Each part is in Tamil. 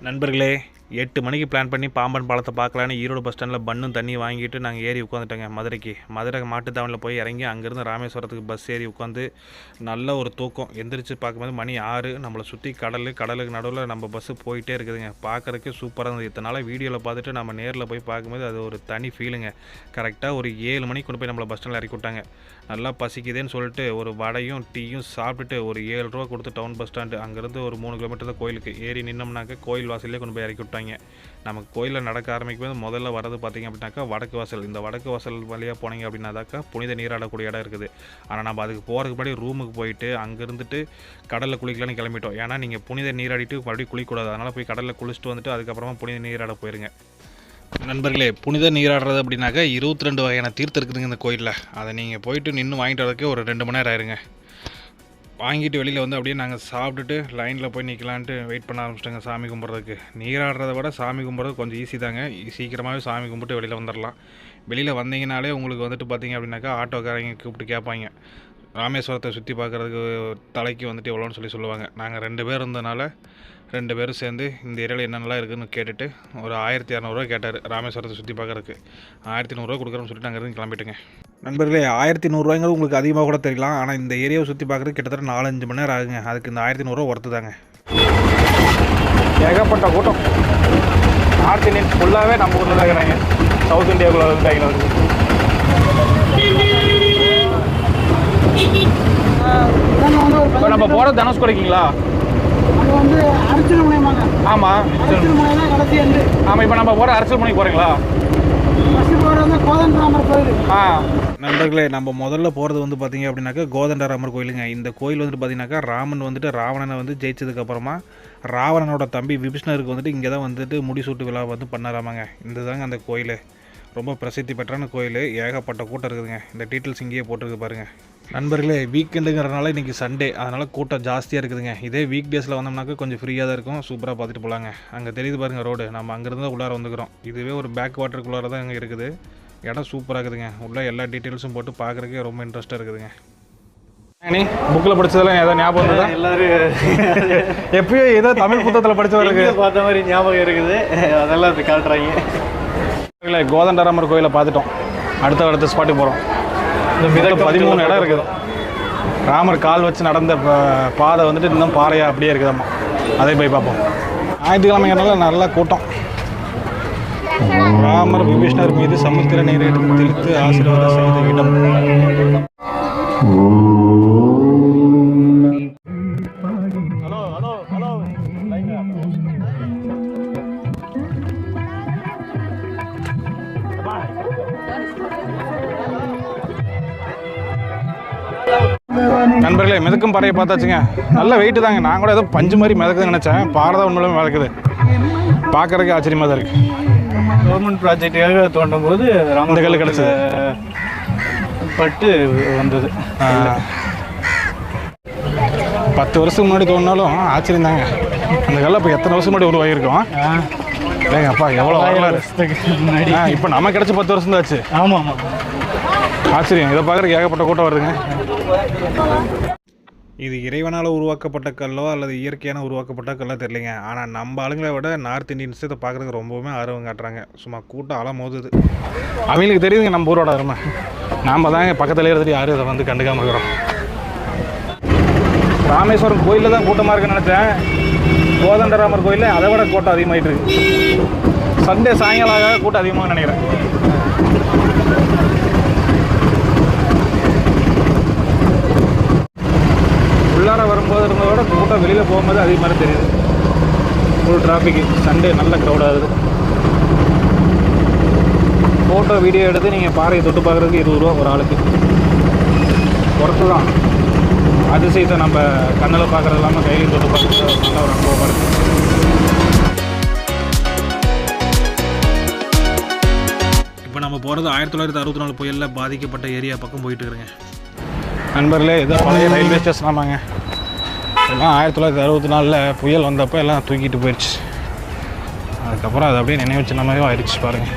நண்பர்களே 8 மணிக்கு பிளான் பண்ணி பாம்பன் பாலத்தை பார்க்கலான்னு ஈரோடு பஸ் ஸ்டாண்டில் பன்னும் தண்ணி வாங்கிட்டு நாங்கள் ஏறி உட்காந்துட்டோங்க மதுரை மாட்டுத்தாவணியில் போய் இறங்கி அங்கேருந்து ராமேஸ்வரத்துக்கு பஸ் ஏறி உட்காந்து நல்ல ஒரு தூக்கம் எந்திரிச்சு பார்க்கும்போது மணி 6 நம்மளை சுற்றி கடலுக்கு நடுவில் நம்ம பஸ்ஸு போயிட்டே இருக்குதுங்க. பார்க்குறதுக்கு சூப்பராக இருந்தது. இத்தனை வீடியோவில் பார்த்துட்டு நம்ம நேரில் போய் பார்க்கும்போது அது ஒரு தனி ஃபீலுங்க. கரெக்டாக ஒரு 7 மணிக்கு கொண்டு போய் நம்மளை பஸ் ஸ்டாண்டில் இறக்கி விட்டாங்க. நல்லா பசிக்குதுன்னு சொல்லிட்டு ஒரு வடையும் டீயும் சாப்பிட்டுட்டு ஒரு 7 ரூபா கொடுத்து டவுன் பஸ் ஸ்டாண்டு அங்கேருந்து ஒரு 3 கிலோமீட்டர் தான் கோயிலுக்கு ஏறி நின்னோம்னாக்க கோயில் வாசல்லே கொண்டு போய் இறக்கி விட்டாங்க. நமக்கு கோயிலில் நடக்க ஆரம்பிக்கும்போது முதல்ல வரது பார்த்திங்க அப்படின்னாக்கா வடக்கு வாசல். இந்த வடக்கு வாசல் வழியாக போனீங்க அப்படின்னாக்கா புனித நீராடக்கூடிய இடம் இருக்குது. ஆனால் நம்ம அதுக்கு போகிறதுக்கு முன்னாடி ரூமுக்கு போயிட்டு அங்கே இருந்துட்டு கடலில் குளிக்கலான்னு கிளம்பிட்டோம். ஏன்னா நீங்கள் புனித நீராடிட்டு மறுபடியும் குளிக்கக்கூடாது. அதனால் போய் கடலில் குளிச்சுட்டு வந்துட்டு அதுக்கப்புறமா புனித நீராட போயிருங்க. நண்பர்களே, புனித நீராடுறது அப்படின்னாக்கா 22 வகையான தீர்த்தம் இருக்குதுங்க இந்த கோயிலில். அதை நீங்கள் போயிட்டு நின்று வாங்கிட்டு வரதுக்கே ஒரு 2 மணி நேரம் ஆயிருங்க. வாங்கிட்டு வெளியில் வந்து அப்படியே நாங்கள் சாப்பிட்டுட்டு லைனில் போய் நிற்கலான்ட்டு வெயிட் பண்ண ஆரம்பிச்சிட்டோங்க சாமி கும்பிட்றதுக்கு. நீராடுறத விட சாமி கும்பிட்றது கொஞ்சம் ஈஸி தாங்க. சீக்கிரமாகவே சாமி கும்பிட்டு வெளியில் வந்துடலாம். வெளியில் வந்தீங்கனாலே உங்களுக்கு வந்துட்டு பார்த்திங்க அப்படின்னாக்கா ஆட்டோக்காரங்க கூப்பிட்டு கேட்பாங்க, ராமேஸ்வரத்தை சுற்றி பார்க்குறதுக்கு தலைக்கு வந்துட்டு எவ்வளோன்னு சொல்லுவாங்க. நாங்கள் 2 பேர் இருந்ததுனால 2 பேரும் சேர்ந்து இந்த ஏரியாவில் என்னென்னலாம் இருக்குதுன்னு கேட்டுட்டு ஒரு 1200 கேட்டார் ராமேஸ்வரத்தை சுற்றி பார்க்குறதுக்கு. 1100 கொடுக்குறோன்னு சொல்லிட்டு நாங்கள் இருந்து கிளம்பிட்டுங்க. நண்பர்களே, 1100 உங்களுக்கு அதிகமாக கூட தெரியலாம். ஆனால் இந்த ஏரியாவை சுற்றி பார்க்குறதுக்கு கிட்டத்தட்ட 4-5 மணி நேரம் ஆகுங்க. அதுக்கு இந்த 1100 ஒர்த்து தாங்க. ஏகப்பட்ட கூட்டம். நார்த் இந்தியன் ஃபுல்லாகவே நம்ம ஊரில் தான் இருக்கிறாங்க. சவுத் இந்தியாவுக்குள்ள இருக்காங்க. இப்போ நம்ம போகிறது தனுஷ்கோடிங்களா? ஆமாம் ஆமாம். இப்போ நம்ம போகிற அரசல்முனைக்கு போகிறீங்களா? நண்பர்களே, நம்ம முதல்ல போகிறது வந்து பார்த்திங்க அப்படின்னாக்கா கோதண்டராமர் கோயிலுங்க. இந்த கோயில் வந்துட்டு பார்த்திங்கனாக்கா ராமன் வந்துட்டு ராவணனை வந்து ஜெயிச்சதுக்கப்புறமா ராவணனோட தம்பி விபீஷ்ணருக்கு வந்துட்டு இங்கே தான் வந்துட்டு முடிசூட்டு விழா வந்து பண்ணாராமாங்க. இந்த தாங்க அந்த கோயில். ரொம்ப பிரசித்தி பெற்றான கோயில். ஏகப்பட்ட கூட்டம் இருக்குதுங்க. இந்த டீட்டெயில்ஸ் இங்கேயே போட்டிருக்கு பாருங்கள். நண்பர்களே, வீக்கெண்டுங்கிறனால இன்றைக்கி சண்டே, அதனால் கூட்டம் ஜாஸ்தியாக இருக்குதுங்க. இதே வீக் டேஸில் வந்தோம்னாக்கா கொஞ்சம் ஃப்ரீயாக தான் இருக்கும். சூப்பராக பார்த்துட்டு போகலாங்க. அங்கே தெரியுது பாருங்கள் ரோடு. நம்ம அங்கேருந்து தான் உள்ளார வந்துக்கிறோம். இதுவே ஒரு பேக் வாட்டருக்குள்ளார தான் அங்கே இருக்குது. இடம் சூப்பராக இருக்குதுங்க. உள்ள எல்லா டீட்டெயில்ஸும் போட்டு பார்க்குறதுக்கே ரொம்ப இன்ட்ரெஸ்ட்டாக இருக்குதுங்க. நீ புக்கில் படித்ததெல்லாம் ஏதோ ஞாபகம் இருந்ததா? எல்லோரும் எப்பயும் ஏதோ தமிழ் புத்தகத்தில் படித்தவருக்கு பார்த்த மாதிரி ஞாபகம் இருக்குது. அதெல்லாம் அது காட்டுறாங்க. இல்லை, கோதண்டராமர் கோயிலை பார்த்துட்டோம். அடுத்த ஸ்பாட்டுக்கு போகிறோம். இந்த 13 இடம் இருக்குது. ராமர் கால் வச்சு நடந்த பாதை வந்துட்டு இன்னும் பாறையாக அப்படியே இருக்குதாம்மா. அதை போய் பார்ப்போம். ஞாயிற்றுக்கிழமைங்கிறனால நல்லா கூட்டம். ராமர் விபீஷ்ணர் மீது சமுத்திர நீரை தெளித்து ஆசீர்வாதம் செய்த இடம். நண்பர்களே, மிதக்கும் பாறையை பார்த்தாச்சுங்க. நல்ல வெயிட்டு தாங்க. நான் கூட ஏதோ பஞ்சு மாதிரி மிதக்குதுன்னு நினச்சேன். பாறை தான் உண்மையிலுமே மிதக்குது. பார்க்குறதுக்கு ஆச்சரியமாக தான் இருக்குது. கவர்மெண்ட் ப்ராஜெக்டுக்காக தோண்டும் போது இந்த கல் கிடச்சது பட்டு வந்தது. 10 வருஷத்துக்கு முன்னாடி தோணுனாலும் ஆச்சரியம் தாங்க. அந்த கல்லை இப்போ எத்தனை வருஷம் முன்னாடி உருவாகிருக்கோம். இல்லைங்க அப்பா, எவ்வளோ வருஷத்துக்கு முன்னாடி. இப்போ நம்ம கிடச்சி 10 வருஷம் தான் ஆச்சு. ஆமாம் ஆமாம். ஆச்சரியம். இதை பார்க்குறதுக்கு ஏகப்பட்ட கூட்டம் வருதுங்க. இது இறைவனால் உருவாக்கப்பட்ட கல்லோ அல்லது இயற்கையான உருவாக்கப்பட்ட கல்லோ தெரியலைங்க. ஆனால் நம்ம ஆளுங்களை விட நார்த் இந்தியன்ஸ் இதை பார்க்குறதுக்கு ரொம்பவுமே ஆர்வம் காட்டுறாங்க. சும்மா கூட்டம் அலை மோதுது. அவங்களுக்கு தெரியுதுங்க நம்ம ஊரோட அருமை. நாம் தாங்க பக்கத்தில் இருந்துட்டு யாரும் இதை வந்து கண்டுக்காமல் இருக்கிறோம். ராமேஸ்வரம் கோயிலில் தான் கூட்டமாக இருக்குன்னு நினச்சேன். கோதண்டராமர் கோயிலில் அதை விட கூட்டம் அதிகமாகிட்டு இருக்கு. சண்டே சாயங்காலம் கூட்டம் அதிகமாக நினைக்கிறேன். உள்ளார வரும்போது இருந்ததோட கூட்டம் வெளியில் போகும்போது அதே மாதிரி தெரியுது. Full traffic. சண்டே நல்ல க்ரௌட் ஆகுது. ஃபோட்டோ வீடியோ எடுத்து நீங்கள் பாறையை தொட்டு பார்க்குறதுக்கு 20 ரூபா ஒரு ஆளுக்கு. பொறுத்து தான். அதிசயத்தை நம்ம கண்ணில் பார்க்குறது இல்லாமல் கையிலையும் தொட்டு பார்க்குறது நல்ல ஒரு அனுபவமாக இருக்குது. இப்போ நம்ம போகிறது 1964 புயலில் பாதிக்கப்பட்ட ஏரியா பக்கம் போயிட்டு இருக்கிறேங்க. நண்பர்களே, இதை பழைய ரயில்வே ஸ்டேஷன். ஆமாங்க, எல்லாம் 1964 புயல் வந்தப்போ எல்லாம் தூக்கிட்டு போயிடுச்சு. அதுக்கப்புறம் அது அப்படியே நினைவு சின்னமாகவே ஆயிடுச்சு பாருங்கள்.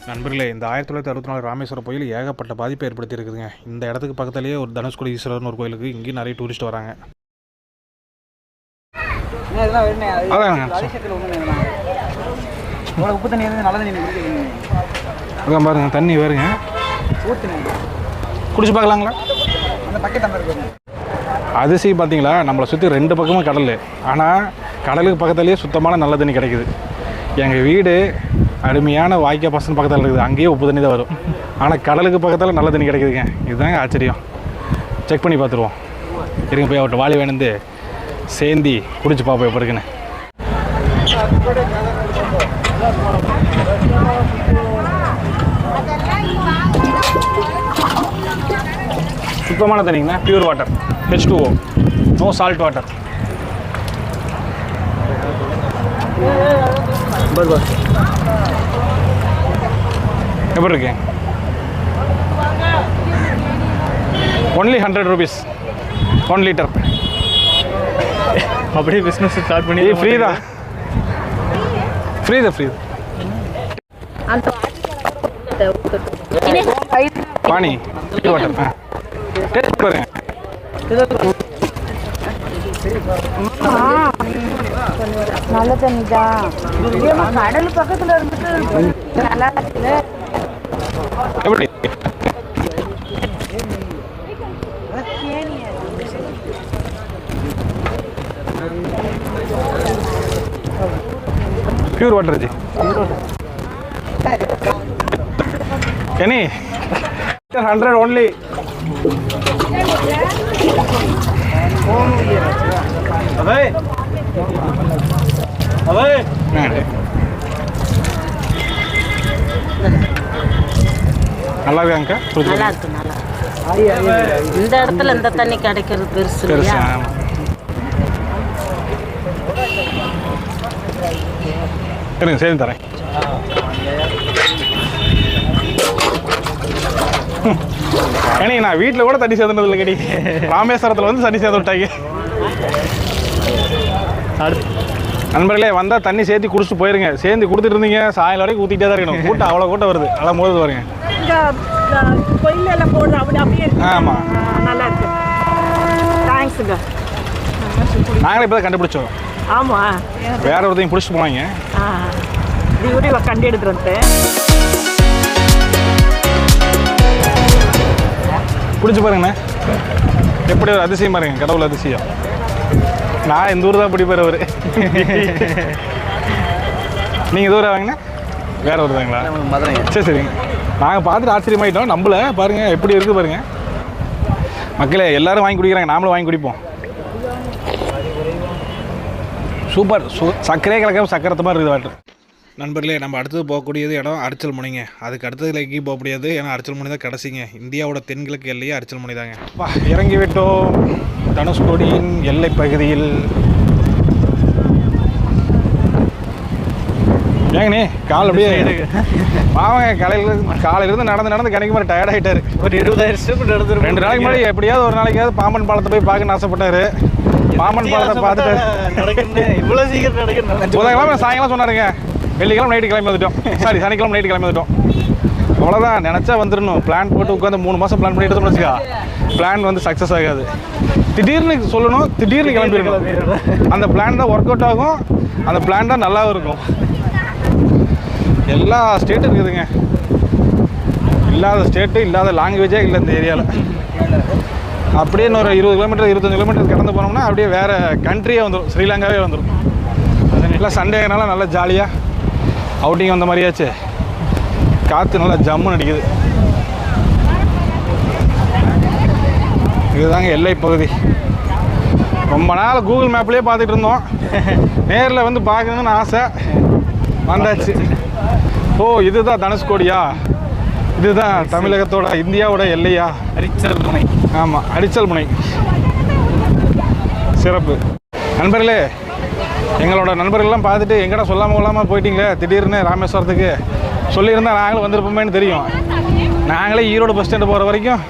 நண்பர்களே, இந்த 1964 ராமேஸ்வரம் புயல் ஏகப்பட்ட பாதிப்பை ஏற்படுத்தி இருக்குதுங்க. இந்த இடத்துக்கு பக்கத்துலேயே ஒரு தனுஷ்கோடி ஈஸ்வரர்னு ஒரு கோயிலுக்கு இங்கேயும் நிறைய டூரிஸ்ட் வராங்க. அதாங்க உப்பு தண்ணி நல்ல தண்ணி அதான் பாருங்க தண்ணி வேறுங்க குடிச்சு பார்க்கலாங்களா? அந்த பக்கெட் இருக்கு. அதிசயம் பார்த்தீங்களா, நம்மளை சுற்றி 2 பக்கமும் கடல். ஆனால் கடலுக்கு பக்கத்துலேயே சுத்தமான நல்ல தண்ணி கிடைக்குது. எங்கள் வீடு அருமையான வாய்க்கா பசங்க பக்கத்தில் இருக்குது, அங்கேயே உப்பு தண்ணி தான் வரும். ஆனால் கடலுக்கு பக்கத்தில் நல்ல தண்ணி கிடைக்குதுங்க. இதுதாங்க ஆச்சரியம். செக் பண்ணி பார்த்துருவோம். இருங்க போய் அவர்கிட்ட வாளி வேணுந்து சேர்ந்தி குடிச்சு பார்ப்போம் எப்படி இருக்குன்னு. சுத்தமான தண்ணிங்கண்ணா, pure water, H2O, no salt water. எப்படி இருக்கு? Only 100 rupees 1 liter. அப்படியே பிஸ்னஸ் ஸ்டார்ட் பண்ணி ஃப்ரீ தான், ஃப்ரீ தான், ஃப்ரீ. பானி பியூர் வாட்டர் டேஸ்ட் பாருங்க. நல்ல தண்ணி தான், கடல் பக்கத்துல இருந்துட்டு நல்லா இருக்குது. எப்படி pure water G? Kenny, 100 only. அவை நல்லா இருக்காங்க. நல்லா இருக்கு, நல்லா. இந்த இடத்துல இந்த தண்ணி கிடைக்கிறது பெருசு பெருசா? இல்லையா? சரிங்க, சரி தரேன். ஏன்னா நான் வீட்டில் கூட தண்ணி சேர்ந்துனது இல்லை. கடி ராமேஸ்வரத்தில் வந்து தண்ணி சேர்த்து விட்டாங்க. நண்பர்களே, வந்தால் தண்ணி சேர்த்து குடிச்சிட்டு போயிருங்க. சேர்ந்து கொடுத்துட்டு இருந்தீங்க சாயங்காலம் வரைக்கும் ஊற்றிட்டே தான் இருக்கணும். கூட்டம் அவ்வளோ கூட்டம் வருது. அதான் போது பாருங்க. கோயிலெல்லாம் போடுற அப்படி அப்படியே ஆமாம், நல்லா இருக்கு. தேங்க்ஸுங்க. நாங்களே இப்போ தான் கண்டுபிடிச்சோம். ஆமாம், வேற ஒருத்தையும் பிடிச்சிட்டு போனாங்க. வீடியோ கண்டு எடுத்துட்டு வந்துட்டேன். பிடிச்சி பாருங்கண்ணே, எப்படி ஒரு அதிசயம் பாருங்க. கடவுள் அதிசயம். நான் இந்த ஊர் தான் பிடிப்பார் அவர். நீங்கள் இந்த ஊரை வாங்கினா வேற ஊர் தாங்களா? மதுரை. சரி சரிங்க. நாங்கள் பார்த்துட்டு ஆச்சரியமாயிட்டோம். நம்மள பாருங்கள் எப்படி இருக்குது பாருங்கள். மக்களே எல்லோரும் வாங்கி குடிக்கிறாங்க, நாமளும் வாங்கி குடிப்போம். சூப்பர். சர்க்கரையே கலக்காம சக்கரத்து மாதிரி இருக்குது வாட்டர். நண்பர்களே, நம்ம அடுத்தது போகக்கூடியது இடம் அரிச்சல் முனைங்க. அதுக்கு அடுத்தது எங்கேயும் போக முடியாது. ஏன்னா அரிச்சல் முனை தான் கடைசிங்க. இந்தியாவோட தென்கிழக்கு எல்லையே அரிச்சல் முனை தாங்க. இறங்கி விட்டோம் தனுஷ்கோடியின் எல்லை பகுதியில். ஏங்கண்ணே கால் அப்படியே பாவங்க. காலையிலேருந்து நடந்து கணக்கு டயர்ட் ஆகிட்டாரு. ஒரு 20,000 ஸ்டெப் நடந்து 2 நாளைக்கு முன்னாடி எப்படியாவது ஒரு நாளைக்காவது பாம்பன் பாலத்தை போய் பார்க்கணும்னு ஆசைப்பட்டாரு. பாம்பன் பாலத்தை பார்த்துட்டு இவ்வளோ சீக்கிரம் நடக்குது. புதன்கிழமை சாயங்காலம் சொன்னாருங்க. வெள்ளிக்கிழமை நைட்டு கிளம்பி வந்துட்டோம். சாரி, சனிக்கிழமை நைட்டு கிளம்பி வந்துட்டோம். அவ்வளோதான், நினச்சா வந்துடணும். பிளான் போட்டு உட்காந்து 3 மாதம் பிளான் பண்ணிட்டு வச்சுக்கா, பிளான் வந்து சக்ஸஸ் ஆகாது. திடீர்னு சொல்லணும், திடீர்னு கிளம்பிடணும். அந்த பிளான் தான் ஒர்க் அவுட் ஆகும். அந்த பிளான் தான் நல்லாவும் இருக்கும். எல்லா ஸ்டேட்டும் இருக்குதுங்க. இல்லாத ஸ்டேட்டு, இல்லாத லாங்குவேஜே இல்லை இந்த ஏரியாவில். அப்படியே இன்னொரு 20 கிலோமீட்டர் 25 கிலோமீட்டர் கடந்து போனோம்னா அப்படியே வேறு கண்ட்ரியே வந்துடும். ஸ்ரீலங்காவே வந்துடும். எல்லாம் சண்டேனால நல்லா ஜாலியாக அவுட்டிங் வந்த மாதிரியாச்சு. காற்று நல்லா ஜம்முன்னு அடிக்குது. இதுதாங்க எல்லை பகுதி. ரொம்ப நாள் கூகுள் மேப்லேயே பார்த்துட்டு இருந்தோம். நேரில் வந்து பார்க்கணுன்னு ஆசை. வந்தாச்சு. ஓ, இதுதான் தனுஷ்கோடியா? இதுதான் தமிழகத்தோட இந்தியாவோட எல்லையா? அரிச்சல் முனை. ஆமாம், அரிச்சல் முனை. சிறப்பு. நண்பர்களே, எங்களோட நண்பர்கள்லாம் பார்த்துட்டு எங்கடா சொல்லாமல் போயிட்டீங்களே திடீர்னு ராமேஸ்வரத்துக்கு, சொல்லியிருந்தால் நாங்களும் வந்திருப்போமேன்னு தெரியும். நாங்களே ஈரோடு பஸ் ஸ்டாண்டு போகிற வரைக்கும்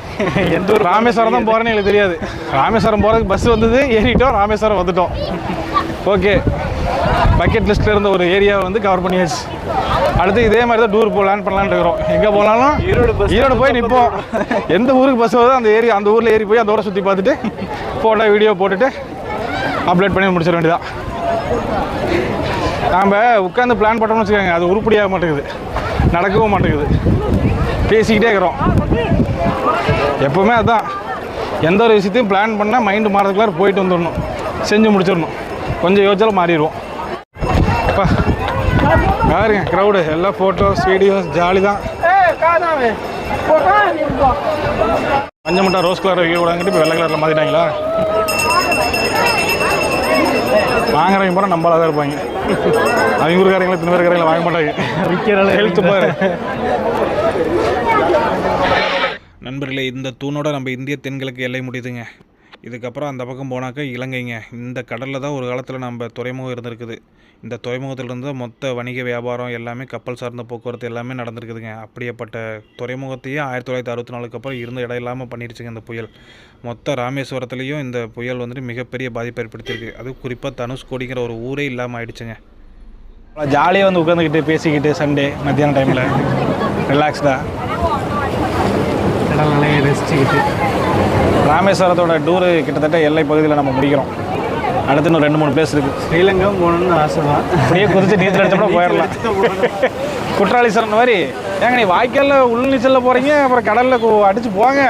எந்த ஒரு ராமேஸ்வரம் தான் போகிறேன்னு எங்களுக்கு தெரியாது. ராமேஸ்வரம் போகிறதுக்கு பஸ் வந்தது, ஏறிட்டோம், ராமேஸ்வரம் வந்துட்டோம். ஓகே, பக்கெட் லிஸ்ட்டில் இருந்த ஒரு ஏரியாவை வந்து கவர் பண்ணியாச்சு. அடுத்து இதே மாதிரி தான் டூர் பண்ணலான்னு இருக்கிறோம். எங்கே போனாலும் ஈரோடு போய் நிற்போம். எந்த ஊருக்கு பஸ் வருதோ அந்த ஊரில் ஏறி போய் அந்த ஊரை சுற்றி பார்த்துட்டு ஃபோட்டோ வீடியோ போட்டுட்டு அப்லோட் பண்ணி முடிச்சிட வேண்டியதான். நாம் உட்காந்து பிளான் பண்ணோம்னு வச்சுக்கோங்க, அது உருப்படியாக மாட்டேங்குது, நடக்கவும் மாட்டேங்குது, பேசிக்கிட்டே இருக்கிறோம். எப்போவுமே அதுதான், எந்த ஒரு விஷயத்தையும் பிளான் பண்ணால் மைண்டு மாறதுக்குள்ளார போயிட்டு வந்துடணும், செஞ்சு முடிச்சிடணும். கொஞ்சம் யோசிச்சாலும் மாறிடுவோம். அப்பா பாருங்க க்ரௌடு, எல்லாம் ஃபோட்டோஸ் வீடியோஸ் ஜாலி தான். மஞ்சள் முட்டை ரோஸ் கலர் வீடியோ விடாங்கிட்டு இப்போ வெள்ளை கலரில் மாற்றிட்டாங்களா? வாங்குறவங்க போனால் நம்மளாக தான் இருப்பாங்க. அவங்க ஊருக்காரங்களை தினவரக்காரங்களை வாங்க மாட்டாங்க. விற்கிற ஹெல்த்து பாரு. நண்பர்களே, இந்த தூணோட நம்ம இந்திய தென்கிழக்கு எல்லை முடியுதுங்க. இதுக்கப்புறம் அந்த பக்கம் போனாக்கா இலங்கைங்க. இந்த கடலில் தான் ஒரு காலத்தில் நம்ம துறைமுகம் இருந்திருக்குது. இந்த துறைமுகத்திலிருந்து மொத்த வணிக வியாபாரம் எல்லாமே, கப்பல் சார்ந்த போக்குவரத்து எல்லாமே நடந்திருக்குதுங்க. அப்படியேப்பட்ட துறைமுகத்தையே 1964க்கு அப்புறம் இருந்த இடம் இல்லாமல் பண்ணிடுச்சுங்க இந்த புயல். மொத்த ராமேஸ்வரத்துலேயும் இந்த புயல் வந்துட்டு மிகப்பெரிய பாதிப்பை ஏற்படுத்தியிருக்கு. அது குறிப்பாக தனுஷ்கோடிங்கிற ஒரு ஊரே இல்லாமல் ஆயிடுச்சுங்க. ஜாலியாக வந்து உட்காந்துக்கிட்டு பேசிக்கிட்டு சண்டே மத்தியான டைமில் ரிலாக்ஸ்டாக கடல்நிலையை ரசிச்சுக்கிட்டு ராமேஸ்வரத்தோட டூரு கிட்டத்தட்ட எல்லை பகுதியில் நம்ம முடிக்கிறோம். அடுத்து இன்னும் 2-3 பிளேஸ் இருக்குது. ஸ்ரீலங்கா போகணுன்னு ஆசை தான். அப்படியே குதிச்சு நீச்சல் அடிச்சோம்னா போயிடலாம். குற்றாலி சரண் மாதிரி ஏங்க நீ வாய்க்காலில் உள் நீச்சலில் போகிறீங்க, அப்புறம் கடலில் அடிச்சு போங்க.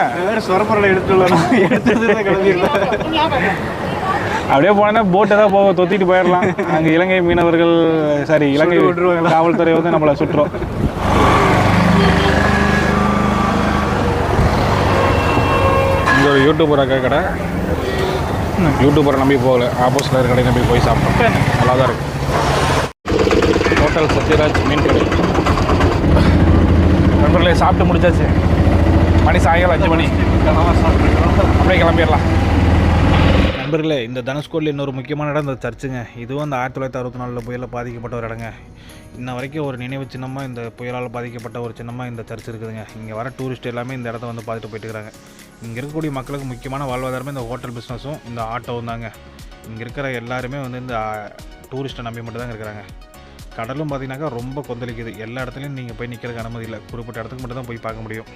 சொரப்பரலை எடுத்துட்டு கிளம்பிடலாம். அப்படியே போனோன்னா போட்டு தான் போக தொத்திட்டு போயிடலாம். அங்கே இலங்கை மீனவர்கள் இலங்கை காவல்துறை வந்து நம்மளை சுற்றுறோம். இங்கே ஒரு யூடியூபர் அக்கா கடை, யூடியூபரை நம்பி போகல, ஆப்போசிட்டில் இருக்கிற கடை நம்பி போய் சாப்பிட்டோம். நல்லா தான் இருக்குது. ஹோட்டல் சத்யராஜ் மீன் கடை. நண்பர்களே சாப்பிட்டு முடிச்சாச்சு. மணி சாயங்காலம் 5 மணி. அப்படியே கிளம்பிடலாம். நண்பர்களே, இந்த தனுஷ்கோடியில் இன்னொரு முக்கியமான இடம் இந்த சர்ச்சுங்க. இதுவும் அந்த 1964 புயலில் பாதிக்கப்பட்ட ஒரு இடங்க. இன்ன வரைக்கும் ஒரு நினைவு சின்னமாக, இந்த புயலால் பாதிக்கப்பட்ட ஒரு சின்னமாக இந்த சர்ச் இருக்குதுங்க. இங்கே வர டூரிஸ்ட் எல்லாமே இந்த இடத்த வந்து பார்த்துட்டு போயிட்டு இருக்கிறாங்க. இங்கே இருக்கக்கூடிய மக்களுக்கு முக்கியமான வாழ்வாதாரமே இந்த ஹோட்டல் பிஸ்னஸும் இந்த ஆட்டோவும் தாங்க. இங்கே இருக்கிற எல்லாருமே வந்து இந்த டூரிஸ்ட்டை நம்பி மட்டும் தாங்க இருக்கிறாங்க. கடலும் பார்த்தீங்கன்னாக்கா ரொம்ப கொந்தளிக்குது. எல்லா இடத்துலையும் நீங்கள் போய் நிற்கிறதுக்கு அனுமதி இல்லை. குறிப்பிட்ட இடத்துக்கு மட்டும் தான் போய் பார்க்க முடியும்.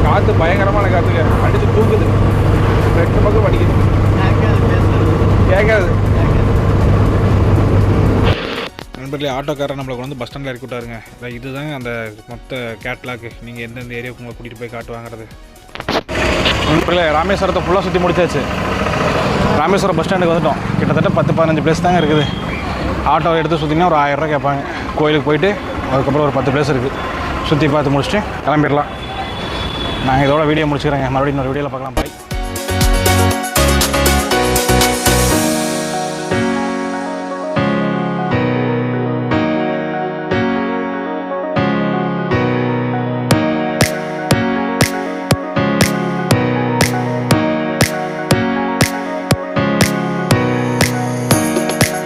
காற்று பயங்கரமான காற்றுங்க, அடித்து தூக்குது, 2 பக்கம் அடிக்குது, கேட்காது. நண்பர்களே, ஆட்டோக்காரர் நம்மளை வந்து பஸ் ஸ்டாண்டில் இறக்கி விட்டாருங்க. இதுதாங்க அந்த மொத்த கேட்லாக்கு. நீங்கள் எந்தெந்த ஏரியாவுக்கு உங்களை கூட்டிகிட்டு போய் காட்டுவாங்கிறது. நண்பர்களே, ராமேஸ்வரத்தை ஃபுல்லாக சுற்றி முடிச்சாச்சு. ராமேஸ்வரம் பஸ் ஸ்டாண்டுக்கு வந்துட்டோம். கிட்டத்தட்ட 10-15 பிளேஸ் தாங்க இருக்குது. ஆட்டோ எடுத்து சுற்றினா ஒரு 1000 ரூபா கேட்பாங்க. கோயிலுக்கு போயிட்டு அதுக்கப்புறம் ஒரு 10 பிளேஸ் இருக்குது. சுற்றி பார்த்து முடிச்சுட்டு கிளம்பிடலாம். நாங்கள் இதோட வீடியோ முடிச்சுக்கிறேங்க. மறுபடியும் இன்னொரு வீடியோவில் பார்க்கலாம். பாய்.